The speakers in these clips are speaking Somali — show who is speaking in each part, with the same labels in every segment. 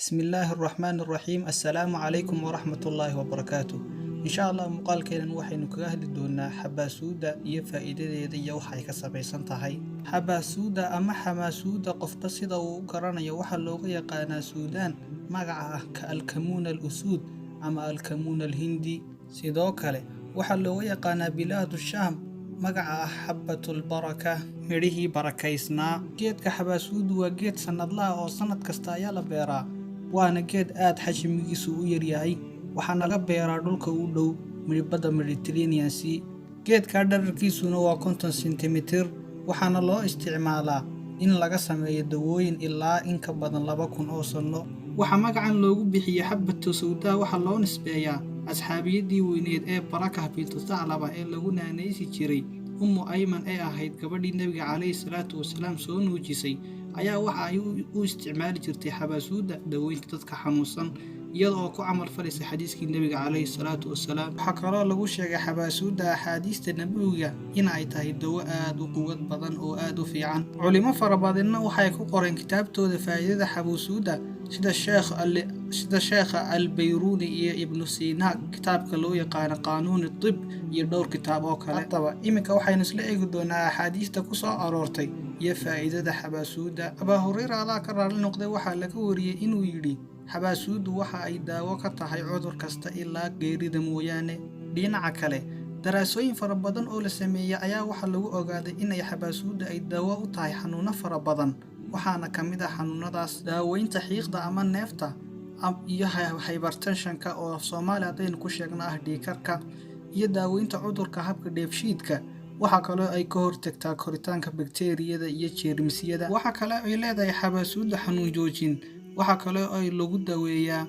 Speaker 1: بسم الله الرحمن الرحيم السلام عليكم ورحمة الله وبركاته إن شاء الله مقال كينا وحين كهل دونا حباسودة iyo faa'iidadeeda iyo waxa ay ka sabaysan tahay xabaasuuda ama xamaasuuda qofba sida uu u garanayo waxa looga yaqaanaa Suudaan magaca ah ka alkamuun al-usuud ama alkamuun al-hindi sidoo kale waxa looga yaqaanaa bilaadu shaam magaca ah xabbatul baraka midhihii barakaysnaa geedka xabaasuudu waa geed sanadlaha oo sanad kasta ayaa la beeraa waana geed aad xashimigiisu u yaryahay waxaana laga beeraa dhulka u dhow midhibada Mediterranean Sea geedka dhererkiisuna waa 50 sentimitir waxaana loo isticmaalaa in laga sameeyo dawooyin ilaa in ka badan 2000 oo sano waxa magacan loogu bixiyay xabbatu sawdaa waxa loo nisbeeyaa asxaabiyadii weyneed ee Baraka bintu Thaclaba ee lagu naanaysi jiray ummu ayman ee ahayd gabadhii nabiga calayhi salaatu wasalaam soo nuujisay ayaa waxa ay u isticmaali jirtay xabaasuuda daweynta dadka xanuunsan iyadoo ku amal falaysa xadiiskii nabiga calayhi salaatu wasalaam waxa kaloo lagu sheegay xabaasuuda axaadiista nabiga in ay tahay dawo aad u quwad badan oo aad u fiican culimo fara badanna waxay ku qoreen kitaabtooda faa'iidada xabaasuuda sida sheekh al-Bayruni iyo ibn Sina kitaabka loo yaqaan qaanuun at-tib iyo dhowr kitaab oo kale hadaba iminka waxaynu isla eegi doonaa axaadiista ku soo aroortay iyo faa'iidada xabaasuuda Abu Hurayra Allah ka raali noqday waxa laga wariyay inuu yiri xabaasuudu waxa ay daawo ka tahay cudur kasta ilaa geerida mooyaane dhinaca kale daraasooyin fara badan oo la sameeyay ayaa waxa lagu ogaaday in ay xabaasuudu ay daawo u tahay xanuuno fara badan waxaana kamid ah xanuunadaas daaweynta xiiqda ama neefta iyo hypertensionka oo Soomaali hadaynu ku sheegno ah dhiigkarka iyo daaweynta cudurka habka dheefshiidka waxa kale ay ka hortagtaa koritaanka bakteeriyada iyo jeermisyada waxa kale ay leedahay xabaasuudu xanuun joojin waxa kale ay lagu daweeyaa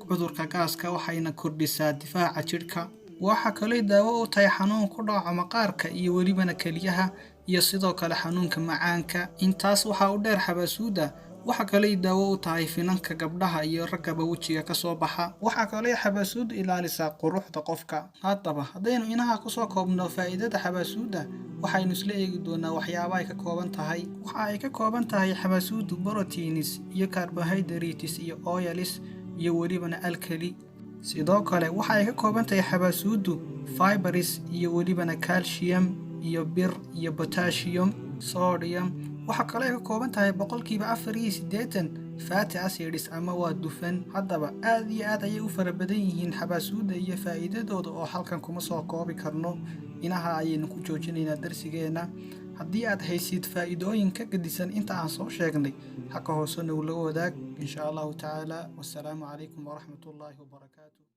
Speaker 1: cudurka gaaska waxayna kordhisaa difaaca jidhka waxa kale daawo u tahay xanuun ku dhaca maqaarka iyo welibana kaliyaha iyo sidoo kale xanuunka macaanka intaas waxa u dheer xabaasuuda waxa kale daawo u tahay finanka gabdhaha iyo ragaba wajiga ka soo baxa waxa kale xabaasuudu ilaalisaa quruxda qofka hadaba hadaynu inaha ku soo koobno faa'iidada xabaasuuda waxaynu isla eegi doonaa waxyaabaha ay ka kooban tahay waxa ay ka kooban tahay xabaasuudu proteins iyo carbohydrates iyo oils iyo welibana alkali sidoo kale waxa ay ka kooban tahay xabaasuudu fibers iyo welibana calcium iyo bir iyo potassium sodium waxa kale ay ka kooban tahay boqolkiiba 4 fatty acids ama waa dufan hadaba aad iyo aad ayay u fara badan yihiin xabaasuuda iyo faa'iidadooda oo halkan kuma soo koobi karno inaha ayaynu ku joojinaynaa darsigeena haddii aad haysid faa'iidooyin ka gedisan inta aan soo sheegnay haka hoosana la wadaag insha Allah ta'ala wassalamu alaykum wa rahmatullahi wa barakatuh